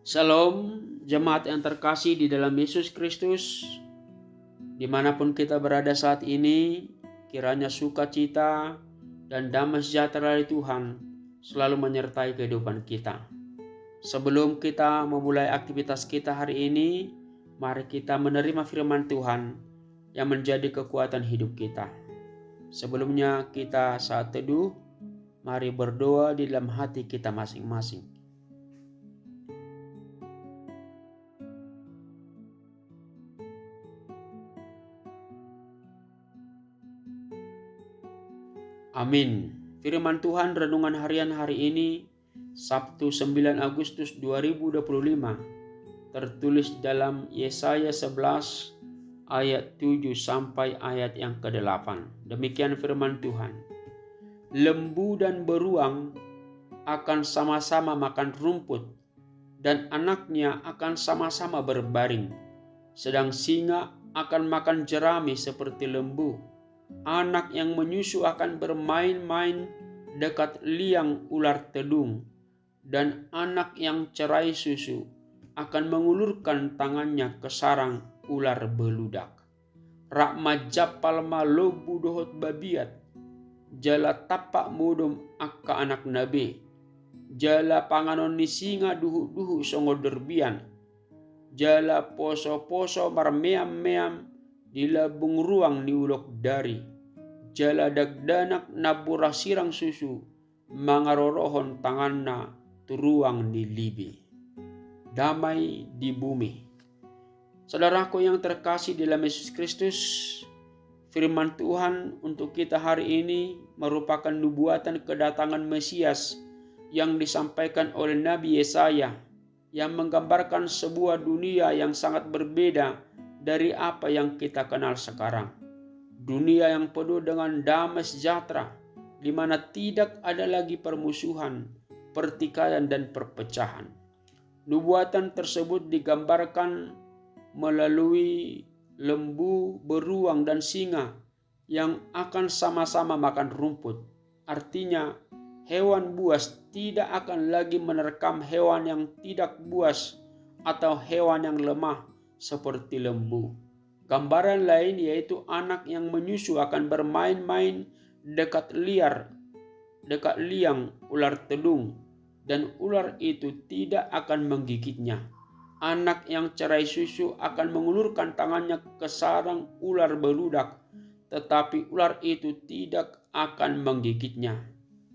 Shalom, jemaat yang terkasih di dalam Yesus Kristus. Dimanapun kita berada saat ini, kiranya sukacita dan damai sejahtera dari Tuhan selalu menyertai kehidupan kita. Sebelum kita memulai aktivitas kita hari ini, mari kita menerima firman Tuhan yang menjadi kekuatan hidup kita. Sebelumnya kita saat teduh, mari berdoa di dalam hati kita masing-masing. Amin. Firman Tuhan renungan harian hari ini, Sabtu 9 Agustus 2025, tertulis dalam Yesaya 11 ayat 7 sampai ayat yang ke-8. Demikian firman Tuhan. Lembu dan beruang akan sama-sama makan rumput, dan anaknya akan sama-sama berbaring. Sedang singa akan makan jerami seperti lembu. Anak yang menyusu akan bermain-main dekat liang ular tedung, dan anak yang cerai susu akan mengulurkan tangannya ke sarang ular beludak. Rak majapal ma lobu dohot babiat, jala tapak modom akka anak nabe, jala panganon ni singa duhu-duhu songo derbian, jala poso-poso marmeam-meam di labung ruang ni ulok dari, jala dagdanak nabura sirang susu, mangarorohon tanganna turuang di libi. Damai di bumi. Saudaraku yang terkasih di dalam Yesus Kristus, firman Tuhan untuk kita hari ini merupakan nubuatan kedatangan Mesias yang disampaikan oleh Nabi Yesaya, yang menggambarkan sebuah dunia yang sangat berbeda dari apa yang kita kenal sekarang. Dunia yang penuh dengan damai sejahtera, di mana tidak ada lagi permusuhan, pertikaian, dan perpecahan. Nubuatan tersebut digambarkan melalui lembu, beruang, dan singa yang akan sama-sama makan rumput. Artinya, hewan buas tidak akan lagi menerkam hewan yang tidak buas atau hewan yang lemah seperti lembu. Gambaran lain yaitu anak yang menyusu akan bermain-main dekat liang ular tedung, dan ular itu tidak akan menggigitnya. Anak yang cerai susu akan mengulurkan tangannya ke sarang ular beludak, tetapi ular itu tidak akan menggigitnya.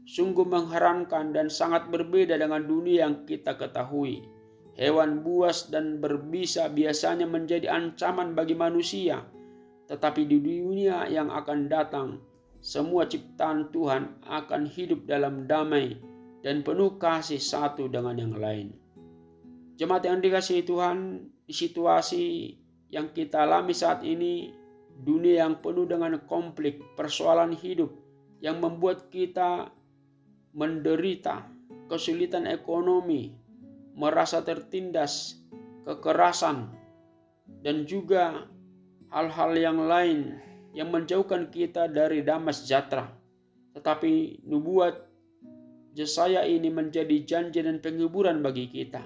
Sungguh mengherankan dan sangat berbeda dengan dunia yang kita ketahui. Hewan buas dan berbisa biasanya menjadi ancaman bagi manusia, tetapi di dunia yang akan datang, semua ciptaan Tuhan akan hidup dalam damai dan penuh kasih satu dengan yang lain. Jemaat yang dikasihi Tuhan, di situasi yang kita alami saat ini, dunia yang penuh dengan konflik, persoalan hidup yang membuat kita menderita, kesulitan ekonomi, merasa tertindas, kekerasan, dan juga hal-hal yang lain yang menjauhkan kita dari damai sejahtera. Tetapi nubuat Yesaya ini menjadi janji dan penghiburan bagi kita.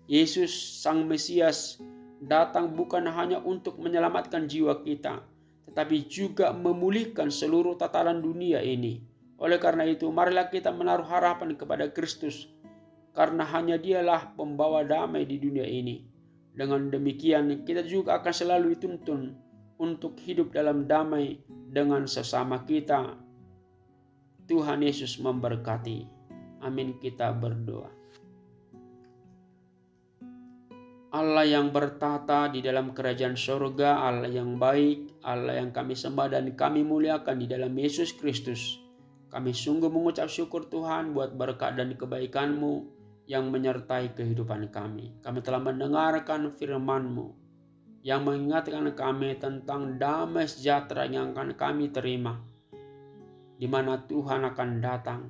Yesus Sang Mesias datang bukan hanya untuk menyelamatkan jiwa kita, tetapi juga memulihkan seluruh tatanan dunia ini. Oleh karena itu, marilah kita menaruh harapan kepada Kristus, karena hanya Dialah pembawa damai di dunia ini. Dengan demikian, kita juga akan selalu dituntun untuk hidup dalam damai dengan sesama kita. Tuhan Yesus memberkati. Amin. Kita berdoa. Allah yang bertata di dalam kerajaan surga, Allah yang baik, Allah yang kami sembah dan kami muliakan di dalam Yesus Kristus. Kami sungguh mengucap syukur Tuhan buat berkat dan kebaikan-Mu yang menyertai kehidupan kami. Kami telah mendengarkan firman-Mu yang mengingatkan kami tentang damai sejahtera yang akan kami terima, di mana Tuhan akan datang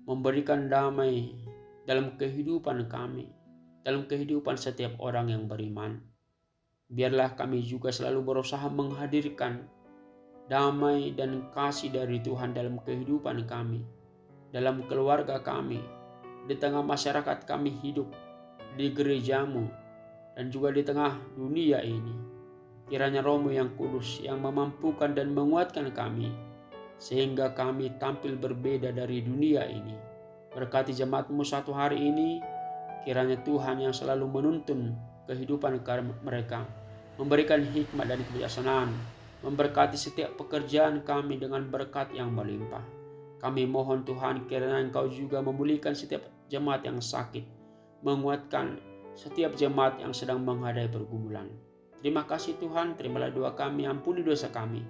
memberikan damai dalam kehidupan kami, dalam kehidupan setiap orang yang beriman. Biarlah kami juga selalu berusaha menghadirkan damai dan kasih dari Tuhan dalam kehidupan kami, dalam keluarga kami, di tengah masyarakat kami hidup, di gerejamu, dan juga di tengah dunia ini. Kiranya Roh-Mu yang kudus yang memampukan dan menguatkan kami, sehingga kami tampil berbeda dari dunia ini. Berkati jemaat-Mu satu hari ini, kiranya Tuhan yang selalu menuntun kehidupan mereka, memberikan hikmat dan kebijaksanaan, memberkati setiap pekerjaan kami dengan berkat yang melimpah. Kami mohon Tuhan, kiranya Engkau juga memulihkan setiap jemaat yang sakit, menguatkan setiap jemaat yang sedang menghadapi pergumulan. Terima kasih Tuhan, terimalah doa kami, ampuni dosa kami.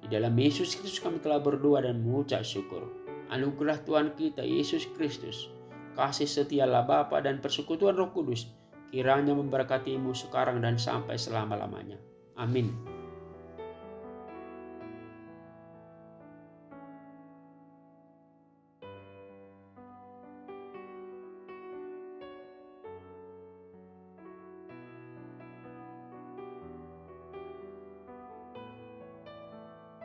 Di dalam Yesus Kristus kami telah berdoa dan mengucap syukur. Anugerah Tuhan kita Yesus Kristus, kasih setia Allah Bapa dan persekutuan Roh Kudus, kiranya memberkatimu sekarang dan sampai selama-lamanya. Amin.